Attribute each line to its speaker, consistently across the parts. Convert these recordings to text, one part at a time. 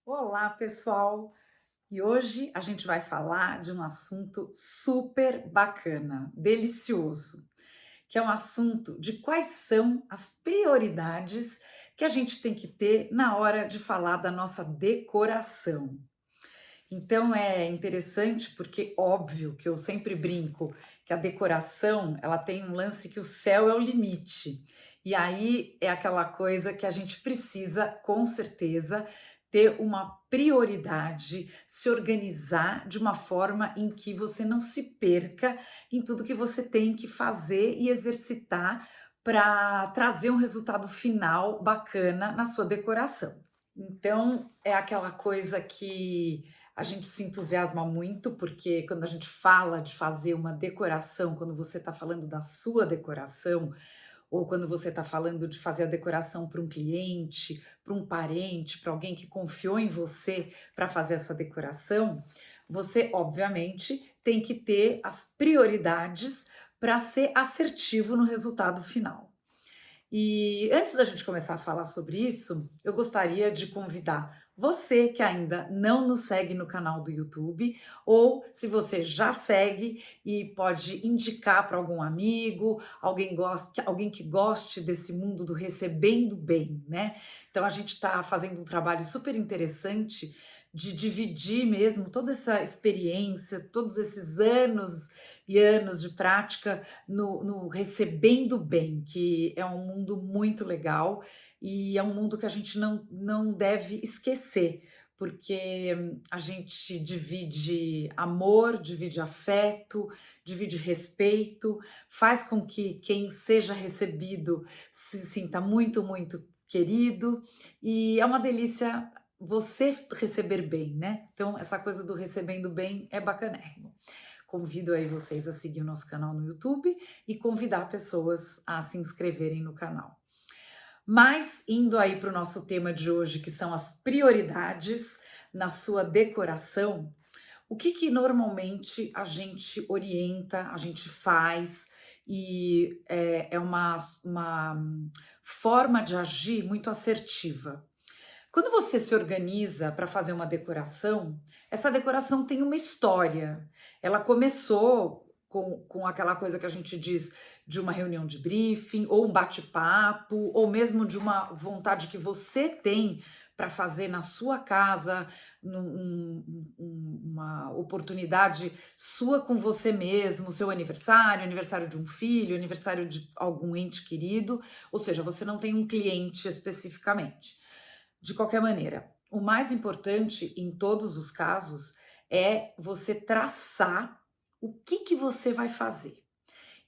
Speaker 1: Olá, pessoal! E hoje a gente vai falar de um assunto super bacana, delicioso, que é um assunto de quais são as prioridades que a gente tem que ter na hora de falar da nossa decoração. Então é interessante porque óbvio que eu sempre brinco que a decoração, ela tem um lance que o céu é o limite. E aí é aquela coisa que a gente precisa, com certeza, ter uma prioridade, se organizar de uma forma em que você não se perca em tudo que você tem que fazer e exercitar para trazer um resultado final bacana na sua decoração. Então, é aquela coisa que a gente se entusiasma muito, porque quando a gente fala de fazer uma decoração, quando você está falando da sua decoração, ou quando você está falando de fazer a decoração para um cliente, para um parente, para alguém que confiou em você para fazer essa decoração, você, obviamente, tem que ter as prioridades para ser assertivo no resultado final. E antes da gente começar a falar sobre isso, eu gostaria de convidar você que ainda não nos segue no canal do YouTube, ou se você já segue e pode indicar para algum amigo, alguém que goste desse mundo do recebendo bem, né? Então a gente está fazendo um trabalho super interessante de dividir mesmo toda essa experiência, todos esses anos e anos de prática no recebendo bem, que é um mundo muito legal e é um mundo que a gente não deve esquecer, porque a gente divide amor, divide afeto, divide respeito, faz com que quem seja recebido se sinta muito, muito querido, e é uma delícia você receber bem, né? Então, essa coisa do recebendo bem é bacanérrimo. Convido aí vocês a seguir o nosso canal no YouTube e convidar pessoas a se inscreverem no canal. Mas indo aí para o nosso tema de hoje, que são as prioridades na sua decoração, o que que normalmente a gente orienta, a gente faz e é uma forma de agir muito assertiva. Quando você se organiza para fazer uma decoração, essa decoração tem uma história. Ela começou com aquela coisa que a gente diz de uma reunião de briefing, ou um bate-papo, ou mesmo de uma vontade que você tem para fazer na sua casa, uma oportunidade sua com você mesmo, seu aniversário, aniversário de um filho, aniversário de algum ente querido, ou seja, você não tem um cliente especificamente. De qualquer maneira, o mais importante em todos os casos é você traçar o que que você vai fazer.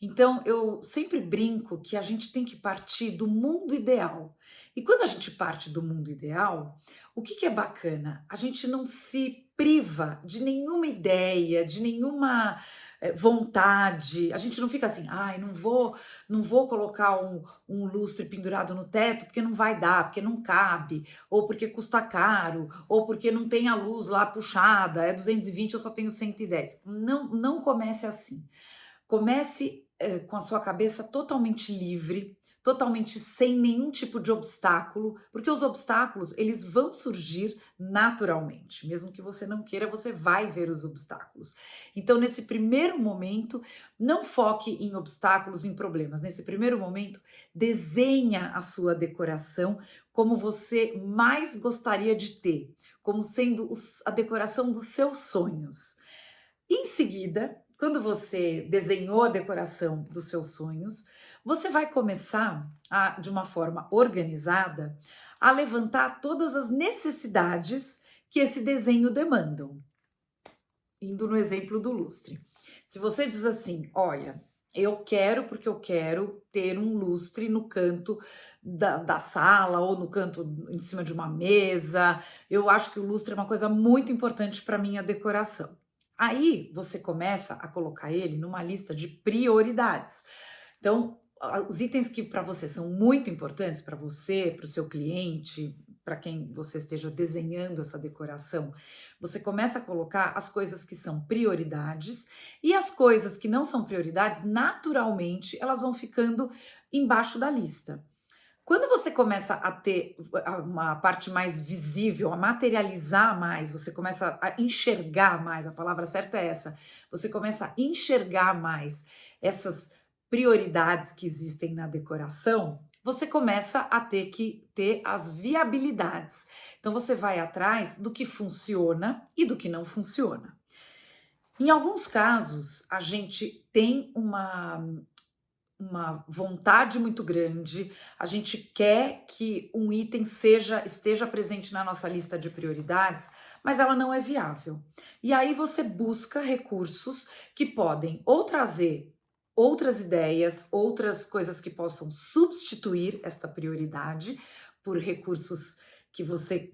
Speaker 1: Então, eu sempre brinco que a gente tem que partir do mundo ideal. E quando a gente parte do mundo ideal, o que que é bacana? A gente não se priva de nenhuma ideia, de nenhuma vontade. A gente não fica assim, ai, não vou colocar um lustre pendurado no teto porque não vai dar, porque não cabe, ou porque custa caro, ou porque não tem a luz lá puxada, é 220, eu só tenho 110. Não, não comece assim. Comece, com a sua cabeça totalmente livre, totalmente sem nenhum tipo de obstáculo, porque os obstáculos, eles vão surgir naturalmente, mesmo que você não queira, você vai ver os obstáculos. Então, nesse primeiro momento, não foque em obstáculos, em problemas. Nesse primeiro momento, desenha a sua decoração como você mais gostaria de ter, como sendo a decoração dos seus sonhos. Em seguida, quando você desenhou a decoração dos seus sonhos, você vai começar a, de uma forma organizada, a levantar todas as necessidades que esse desenho demandam. Indo no exemplo do lustre. Se você diz assim, olha, eu quero porque eu quero ter um lustre no canto da sala ou no canto em cima de uma mesa. Eu acho que o lustre é uma coisa muito importante para minha decoração. Aí você começa a colocar ele numa lista de prioridades. Então, os itens que para você são muito importantes para você, para o seu cliente, para quem você esteja desenhando essa decoração, você começa a colocar as coisas que são prioridades e as coisas que não são prioridades, naturalmente, elas vão ficando embaixo da lista. Quando você começa a ter uma parte mais visível, a materializar mais, você começa a enxergar mais, a palavra certa é essa, você começa a enxergar mais essas prioridades que existem na decoração, você começa a ter que ter as viabilidades. Então você vai atrás do que funciona e do que não funciona. Em alguns casos, a gente tem uma vontade muito grande, a gente quer que um item esteja presente na nossa lista de prioridades, mas ela não é viável. E aí você busca recursos que podem ou trazer outras ideias, outras coisas que possam substituir esta prioridade por recursos que você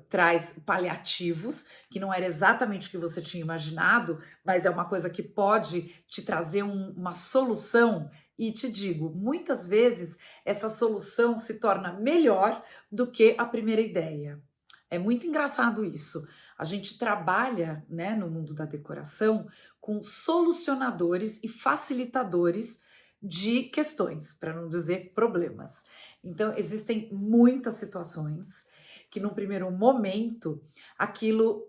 Speaker 1: traz paliativos, que não era exatamente o que você tinha imaginado, mas é uma coisa que pode te trazer uma solução e te digo, muitas vezes essa solução se torna melhor do que a primeira ideia. É muito engraçado isso. A gente trabalha, né, no mundo da decoração com solucionadores e facilitadores de questões, para não dizer problemas. Então, existem muitas situações que, num primeiro momento, aquilo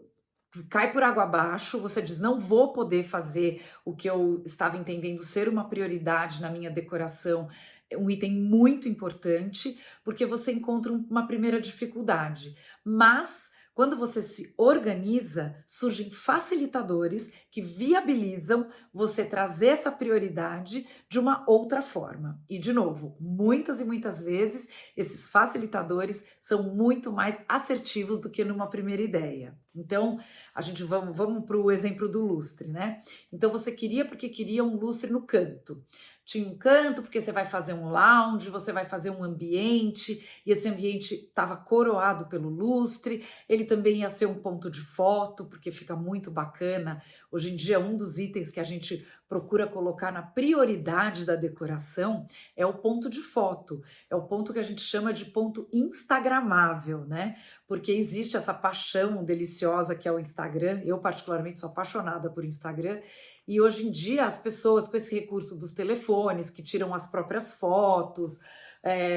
Speaker 1: cai por água abaixo, você diz: não vou poder fazer o que eu estava entendendo ser uma prioridade na minha decoração, é um item muito importante, porque você encontra uma primeira dificuldade. Mas quando você se organiza, surgem facilitadores que viabilizam você trazer essa prioridade de uma outra forma. E, de novo, muitas e muitas vezes esses facilitadores são muito mais assertivos do que numa primeira ideia. Então, a gente vamos para o exemplo do lustre, né? Então você queria porque queria um lustre no canto. Tinha um canto porque você vai fazer um lounge, você vai fazer um ambiente, e esse ambiente estava coroado pelo lustre. Ele também ia ser um ponto de foto, porque fica muito bacana. Hoje em dia, um dos itens que a gente procura colocar na prioridade da decoração é o ponto de foto. É o ponto que a gente chama de ponto instagramável, né? Porque existe essa paixão deliciosa que é o Instagram. Eu, particularmente, sou apaixonada por Instagram. E hoje em dia, as pessoas com esse recurso dos telefones, que tiram as próprias fotos,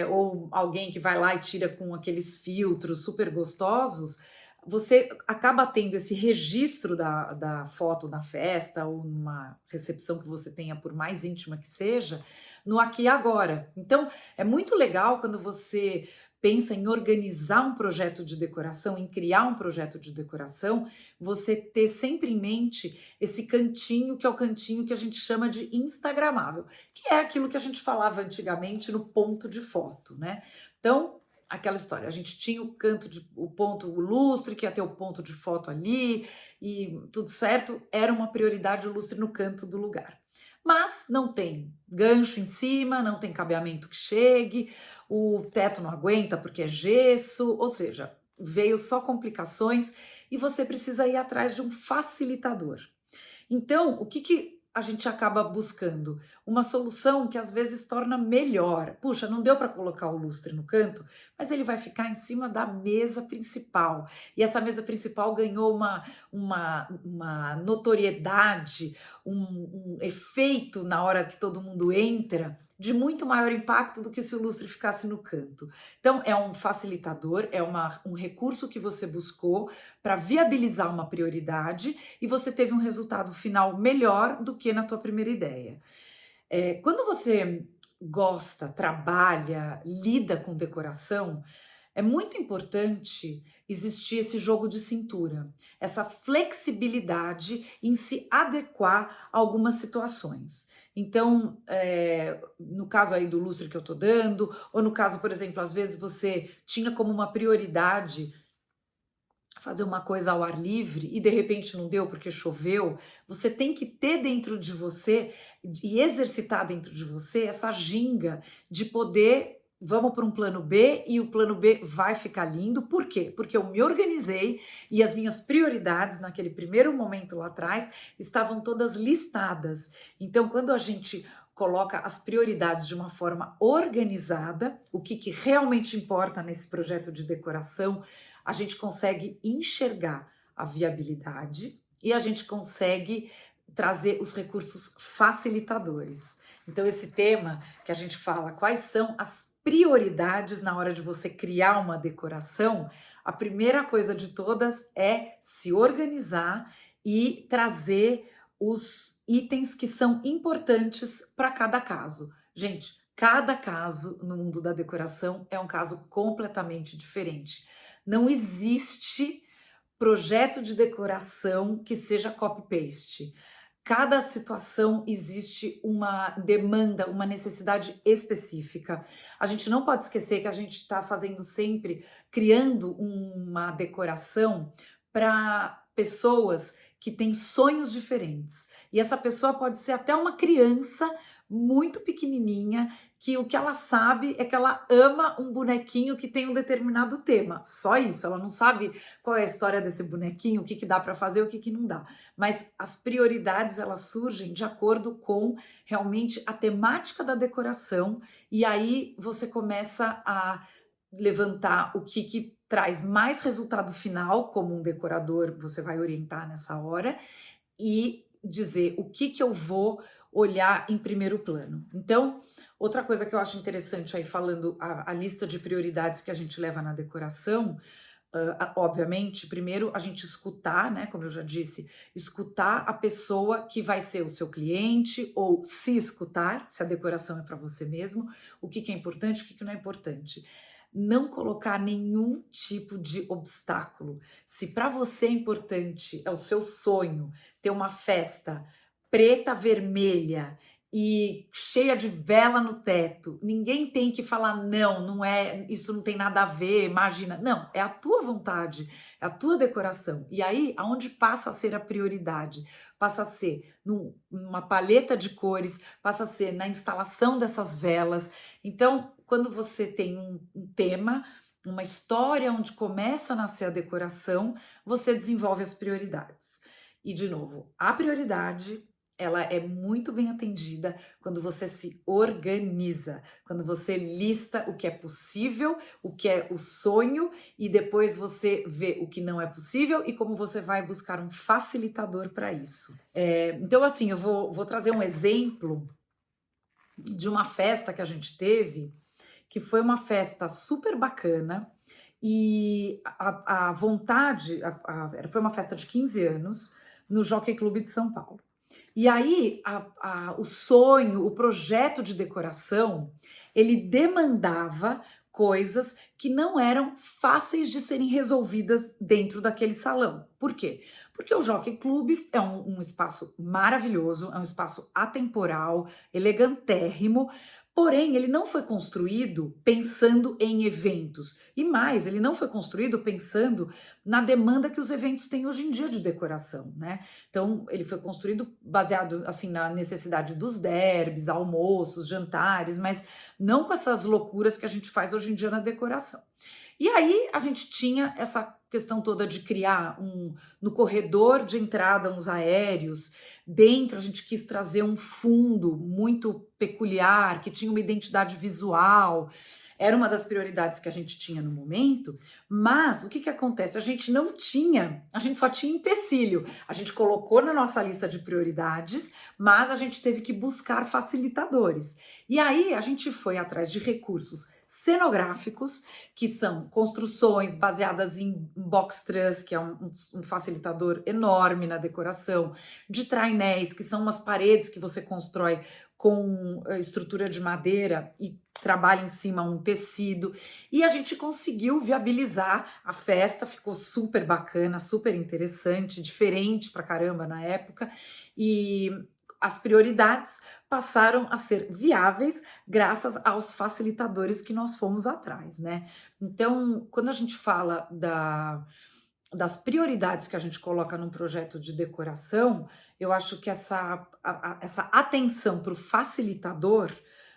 Speaker 1: ou alguém que vai lá e tira com aqueles filtros super gostosos, você acaba tendo esse registro da foto na festa ou numa recepção que você tenha, por mais íntima que seja, no aqui e agora. Então, é muito legal quando você pensa em organizar um projeto de decoração, em criar um projeto de decoração, você ter sempre em mente esse cantinho, que é o cantinho que a gente chama de instagramável, que é aquilo que a gente falava antigamente no ponto de foto, né? Então, aquela história, a gente tinha o ponto, o lustre, que ia ter o ponto de foto ali, e tudo certo, era uma prioridade o lustre no canto do lugar. Mas não tem gancho em cima, não tem cabeamento que chegue, o teto não aguenta porque é gesso, ou seja, veio só complicações e você precisa ir atrás de um facilitador. Então, o que que a gente acaba buscando? Uma solução que às vezes torna melhor. Puxa, não deu para colocar o lustre no canto, mas ele vai ficar em cima da mesa principal. E essa mesa principal ganhou uma notoriedade, um efeito na hora que todo mundo entra, de muito maior impacto do que se o lustre ficasse no canto. Então, é um facilitador, é um recurso que você buscou para viabilizar uma prioridade e você teve um resultado final melhor do que na tua primeira ideia. Quando você gosta, trabalha, lida com decoração, é muito importante existir esse jogo de cintura, essa flexibilidade em se adequar a algumas situações. Então, no caso aí do lustre que eu tô dando, ou no caso, por exemplo, às vezes você tinha como uma prioridade fazer uma coisa ao ar livre e de repente não deu porque choveu, você tem que ter dentro de você e exercitar dentro de você essa ginga de poder. Vamos para um plano B e o plano B vai ficar lindo. Por quê? Porque eu me organizei e as minhas prioridades naquele primeiro momento lá atrás estavam todas listadas. Então, quando a gente coloca as prioridades de uma forma organizada, o que realmente importa nesse projeto de decoração, a gente consegue enxergar a viabilidade e a gente consegue trazer os recursos facilitadores. Então, esse tema que a gente fala, quais são as prioridades na hora de você criar uma decoração, a primeira coisa de todas é se organizar e trazer os itens que são importantes para cada caso. Gente, cada caso no mundo da decoração é um caso completamente diferente. Não existe projeto de decoração que seja copy-paste. Cada situação existe uma demanda, uma necessidade específica. A gente não pode esquecer que a gente está fazendo sempre, criando uma decoração para pessoas que têm sonhos diferentes. E essa pessoa pode ser até uma criança muito pequenininha, que o que ela sabe é que ela ama um bonequinho que tem um determinado tema. Só isso, ela não sabe qual é a história desse bonequinho, o que que dá para fazer, o que que não dá. Mas as prioridades elas surgem de acordo com realmente a temática da decoração e aí você começa a levantar o que que traz mais resultado final, como um decorador você vai orientar nessa hora e dizer o que que eu vou olhar em primeiro plano. Então, outra coisa que eu acho interessante aí falando a lista de prioridades que a gente leva na decoração, obviamente, primeiro a gente escutar, né, como eu já disse, escutar a pessoa que vai ser o seu cliente ou se escutar, se a decoração é para você mesmo, o que que é importante, o que que não é importante. Não colocar nenhum tipo de obstáculo. Se para você é importante, é o seu sonho ter uma festa preta, vermelha e cheia de vela no teto, ninguém tem que falar não, não é, isso não tem nada a ver, imagina. Não, é a tua vontade, é a tua decoração. E aí, aonde passa a ser a prioridade? Passa a ser numa paleta de cores, passa a ser na instalação dessas velas. Então, quando você tem um tema, uma história onde começa a nascer a decoração, você desenvolve as prioridades. E, de novo, a prioridade ela é muito bem atendida quando você se organiza, quando você lista o que é possível, o que é o sonho, e depois você vê o que não é possível e como você vai buscar um facilitador para isso. Então, assim, eu vou trazer um exemplo de uma festa que a gente teve, que foi uma festa super bacana, e a vontade, foi uma festa de 15 anos no Jockey Clube de São Paulo. E aí, o sonho, o projeto de decoração, ele demandava coisas que não eram fáceis de serem resolvidas dentro daquele salão. Por quê? Porque o Jockey Club é um espaço maravilhoso, é um espaço atemporal, elegantérrimo, porém, ele não foi construído pensando em eventos. E mais, ele não foi construído pensando na demanda que os eventos têm hoje em dia de decoração, né? Então, ele foi construído baseado, assim, na necessidade dos derbys, almoços, jantares, mas não com essas loucuras que a gente faz hoje em dia na decoração. E aí, a gente tinha essa questão toda de criar no corredor de entrada, uns aéreos. Dentro, a gente quis trazer um fundo muito peculiar, que tinha uma identidade visual. Era uma das prioridades que a gente tinha no momento, mas o que que acontece? A gente só tinha empecilho. A gente colocou na nossa lista de prioridades, mas a gente teve que buscar facilitadores. E aí a gente foi atrás de recursos cenográficos, que são construções baseadas em box truss, que é um facilitador enorme na decoração, de trainéis, que são umas paredes que você constrói com estrutura de madeira e trabalha em cima um tecido, e a gente conseguiu viabilizar a festa, ficou super bacana, super interessante, diferente pra caramba na época, e as prioridades passaram a ser viáveis graças aos facilitadores que nós fomos atrás, né? Então, quando a gente fala das prioridades que a gente coloca num projeto de decoração, eu acho que essa atenção para o facilitador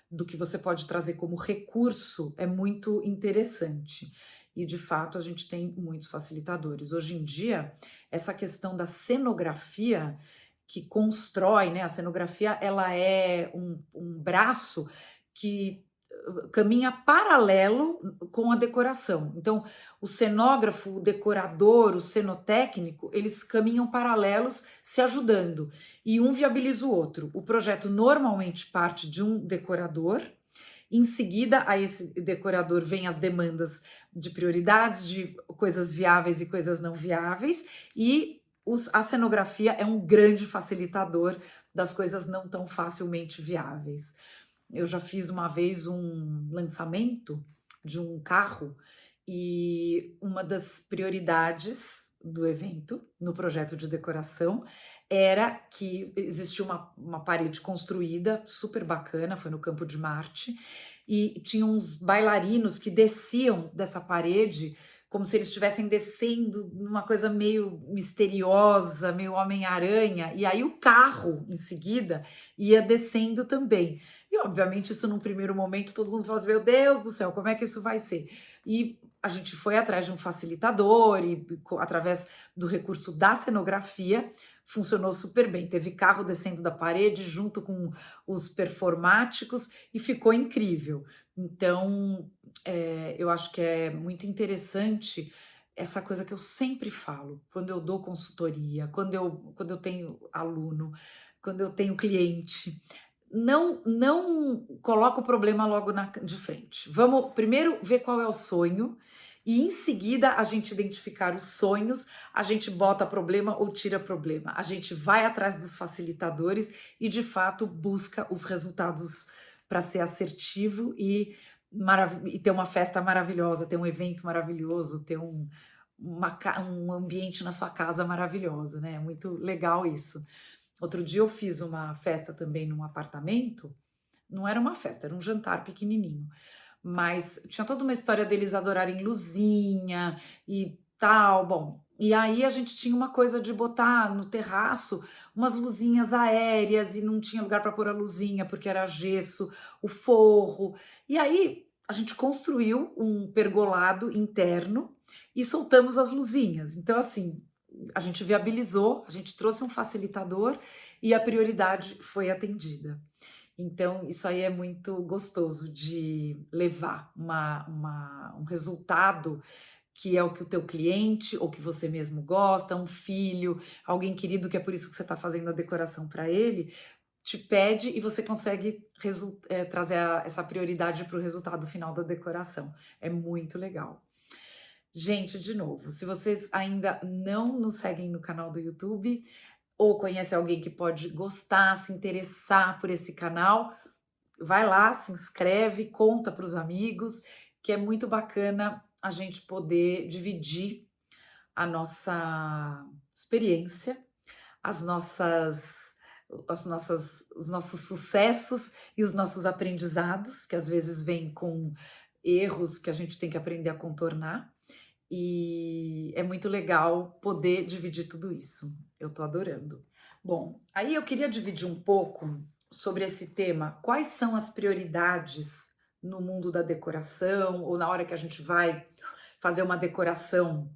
Speaker 1: do que você pode trazer como recurso é muito interessante. E de fato a gente tem muitos facilitadores. Hoje em dia, essa questão da cenografia que constrói, né? A cenografia ela é um braço que caminha paralelo com a decoração. Então, o cenógrafo, o decorador, o cenotécnico, eles caminham paralelos, se ajudando, e um viabiliza o outro. O projeto normalmente parte de um decorador Em seguida, a esse decorador vem as demandas de prioridades, de coisas viáveis e coisas não viáveis, e a cenografia é um grande facilitador das coisas não tão facilmente viáveis. Eu já fiz uma vez um lançamento de um carro e uma das prioridades do evento, no projeto de decoração, era que existia uma parede construída, super bacana, foi no Campo de Marte, e tinha uns bailarinos que desciam dessa parede como se eles estivessem descendo numa coisa meio misteriosa, meio Homem-Aranha, e aí o carro em seguida ia descendo também. E obviamente isso num primeiro momento todo mundo fala assim, meu Deus do céu, como é que isso vai ser? E a gente foi atrás de um facilitador e através do recurso da cenografia funcionou super bem. Teve carro descendo da parede junto com os performáticos e ficou incrível. Então, eu acho que é muito interessante essa coisa que eu sempre falo, quando eu dou consultoria, quando eu tenho aluno, quando eu tenho cliente. Não coloca o problema logo de frente. Vamos primeiro ver qual é o sonho e em seguida a gente identificar os sonhos, a gente bota problema ou tira problema. A gente vai atrás dos facilitadores e de fato busca os resultados para ser assertivo e ter uma festa maravilhosa, ter um evento maravilhoso, ter um ambiente na sua casa maravilhoso, né? É muito legal isso. Outro dia eu fiz uma festa também num apartamento, não era uma festa, era um jantar pequenininho, mas tinha toda uma história deles adorarem luzinha e tal, bom. E aí a gente tinha uma coisa de botar no terraço umas luzinhas aéreas e não tinha lugar para pôr a luzinha porque era gesso, o forro. E aí a gente construiu um pergolado interno e soltamos as luzinhas. Então assim, a gente viabilizou, a gente trouxe um facilitador e a prioridade foi atendida. Então, isso aí é muito gostoso de levar um resultado que é o que o teu cliente ou que você mesmo gosta, um filho, alguém querido, que é por isso que você está fazendo a decoração para ele, te pede e você consegue trazer essa prioridade para o resultado final da decoração. É muito legal. Gente, de novo, se vocês ainda não nos seguem no canal do YouTube ou conhece alguém que pode gostar, se interessar por esse canal, vai lá, se inscreve, conta para os amigos, que é muito bacana a gente poder dividir a nossa experiência, as nossas os nossos sucessos e os nossos aprendizados, que às vezes vêm com erros que a gente tem que aprender a contornar. E é muito legal poder dividir tudo isso. Eu tô adorando. Bom, aí eu queria dividir um pouco sobre esse tema. Quais são as prioridades no mundo da decoração ou na hora que a gente vai fazer uma decoração?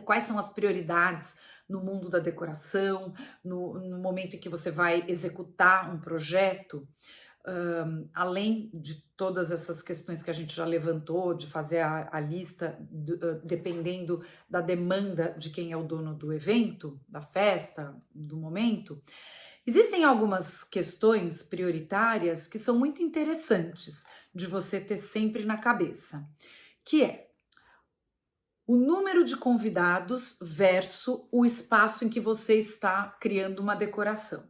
Speaker 1: Quais são as prioridades no mundo da decoração, no momento em que você vai executar um projeto? Além de todas essas questões que a gente já levantou, de fazer a lista, dependendo da demanda de quem é o dono do evento, da festa, do momento, existem algumas questões prioritárias que são muito interessantes de você ter sempre na cabeça, que é o número de convidados versus o espaço em que você está criando uma decoração.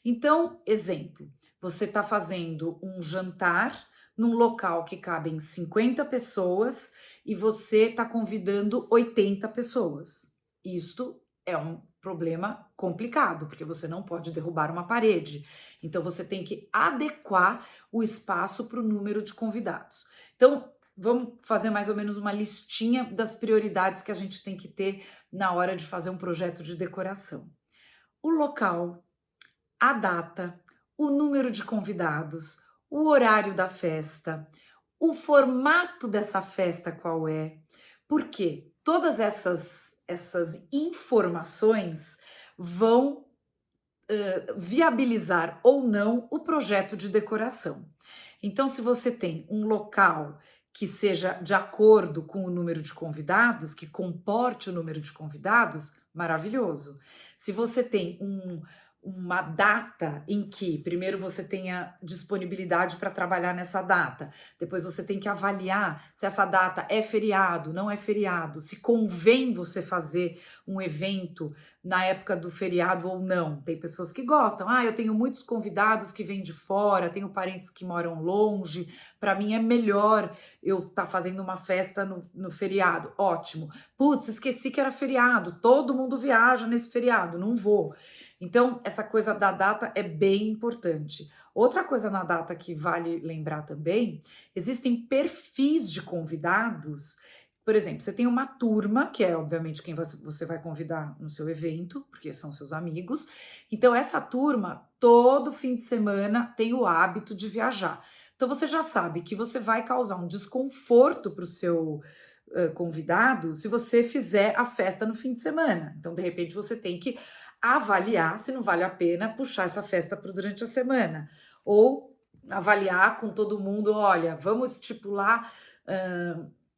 Speaker 1: Então, exemplo, você está fazendo um jantar num local que cabem 50 pessoas e você está convidando 80 pessoas. Isto é um problema complicado, porque você não pode derrubar uma parede. Então, você tem que adequar o espaço para o número de convidados. Então, vamos fazer mais ou menos uma listinha das prioridades que a gente tem que ter na hora de fazer um projeto de decoração. O local, a data, o número de convidados, o horário da festa, o formato dessa festa qual é. Por quê? Todas essas informações vão viabilizar ou não o projeto de decoração. Então, se você tem um local que seja de acordo com o número de convidados, que comporte o número de convidados, maravilhoso. Se você tem uma data em que primeiro você tenha disponibilidade para trabalhar nessa data, depois você tem que avaliar se essa data é feriado, não é feriado, se convém você fazer um evento na época do feriado ou não. Tem pessoas que gostam, eu tenho muitos convidados que vêm de fora, tenho parentes que moram longe, para mim é melhor eu estar fazendo uma festa no feriado. Ótimo. Putz, esqueci que era feriado, todo mundo viaja nesse feriado, não vou. Então, essa coisa da data é bem importante. Outra coisa na data que vale lembrar também, existem perfis de convidados. Por exemplo, você tem uma turma, que é obviamente quem você vai convidar no seu evento, porque são seus amigos. Então, essa turma, todo fim de semana, tem o hábito de viajar. Então, você já sabe que você vai causar um desconforto para o seu convidado se você fizer a festa no fim de semana. Então, de repente, você tem que avaliar se não vale a pena puxar essa festa para durante a semana. Ou avaliar com todo mundo, olha, vamos estipular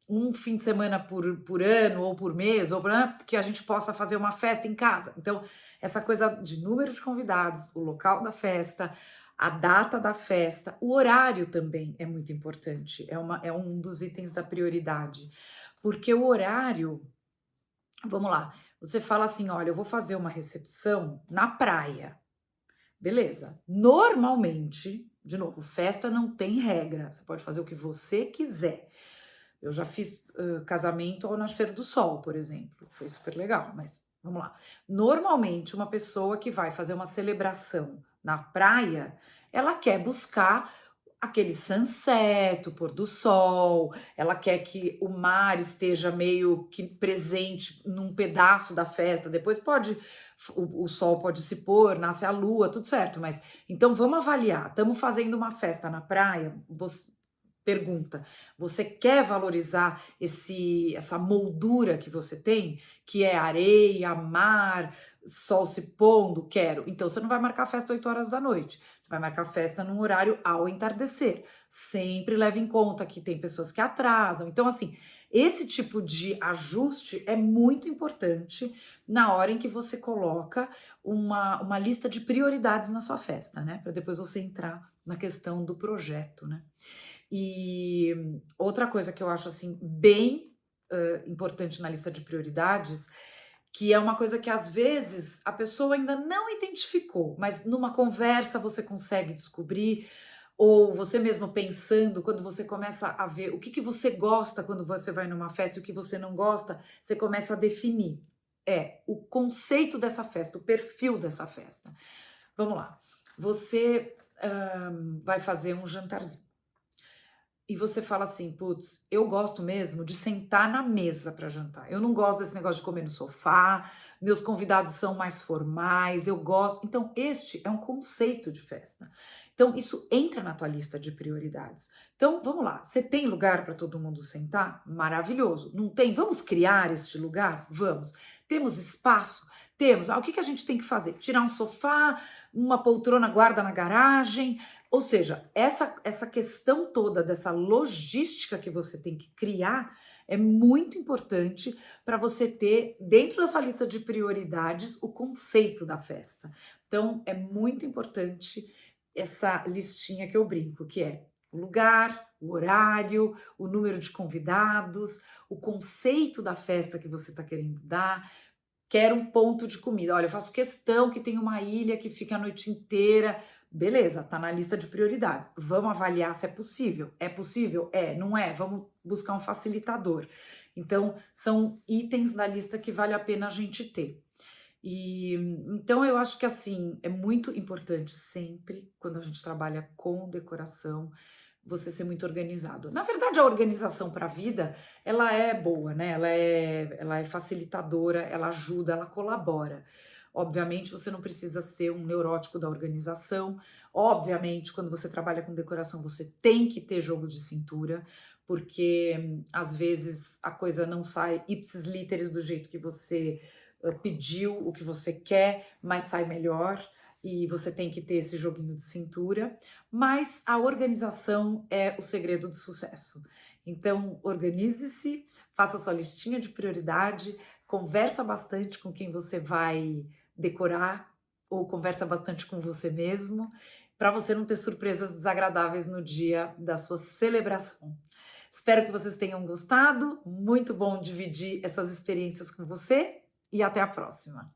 Speaker 1: um fim de semana por ano ou por mês, ou que a gente possa fazer uma festa em casa. Então, essa coisa de número de convidados, o local da festa, a data da festa, o horário também é muito importante, é um dos itens da prioridade. Porque o horário, vamos lá, você fala assim: olha, eu vou fazer uma recepção na praia. Beleza. Normalmente, de novo, festa não tem regra. Você pode fazer o que você quiser. Eu já fiz casamento ao nascer do sol, por exemplo. Foi super legal, mas vamos lá. Normalmente, uma pessoa que vai fazer uma celebração na praia, ela quer buscar aquele sunset, o pôr do sol, ela quer que o mar esteja meio que presente num pedaço da festa. Depois o sol pode se pôr, nasce a lua, tudo certo, mas então vamos avaliar. Estamos fazendo uma festa na praia, pergunta: você quer valorizar essa moldura que você tem, que é areia, mar, sol se pondo? Quero. Então você não vai marcar festa 8 horas da noite. Você vai marcar festa num horário ao entardecer. Sempre leve em conta que tem pessoas que atrasam. Então, assim, esse tipo de ajuste é muito importante na hora em que você coloca uma lista de prioridades na sua festa, né? Para depois você entrar na questão do projeto, né? E outra coisa que eu acho assim bem importante na lista de prioridades, que é uma coisa que às vezes a pessoa ainda não identificou, mas numa conversa você consegue descobrir, ou você mesmo pensando, quando você começa a ver o que você gosta quando você vai numa festa e o que você não gosta, você começa a definir. É o conceito dessa festa, o perfil dessa festa. Vamos lá. Você vai fazer um jantarzinho. E você fala assim: "Putz, eu gosto mesmo de sentar na mesa para jantar. Eu não gosto desse negócio de comer no sofá, meus convidados são mais formais, eu gosto". Então, este é um conceito de festa. Então, isso entra na tua lista de prioridades. Então, vamos lá, você tem lugar para todo mundo sentar? Maravilhoso. Não tem? Vamos criar este lugar? Vamos. Temos espaço? Temos. O que a gente tem que fazer? Tirar um sofá, uma poltrona guarda na garagem, ou seja, essa questão toda dessa logística que você tem que criar é muito importante para você ter dentro da sua lista de prioridades o conceito da festa. Então, é muito importante essa listinha que eu brinco, que é o lugar, o horário, o número de convidados, o conceito da festa que você está querendo dar. Quero um ponto de comida. Olha, eu faço questão que tenha uma ilha que fique a noite inteira. Beleza, tá na lista de prioridades. Vamos avaliar se é possível. É possível? É, não é? Vamos buscar um facilitador. Então, são itens na lista que vale a pena a gente ter. E então eu acho que assim, é muito importante sempre, quando a gente trabalha com decoração, você ser muito organizado. Na verdade, a organização para a vida, ela é boa, né? Ela é facilitadora, ela ajuda, ela colabora. Obviamente, você não precisa ser um neurótico da organização. Obviamente, quando você trabalha com decoração, você tem que ter jogo de cintura, porque às vezes a coisa não sai ipsis literis do jeito que você pediu, o que você quer, mas sai melhor e você tem que ter esse joguinho de cintura, mas a organização é o segredo do sucesso. Então, organize-se, faça sua listinha de prioridade, conversa bastante com quem você vai decorar, ou conversa bastante com você mesmo, para você não ter surpresas desagradáveis no dia da sua celebração. Espero que vocês tenham gostado, muito bom dividir essas experiências com você e até a próxima.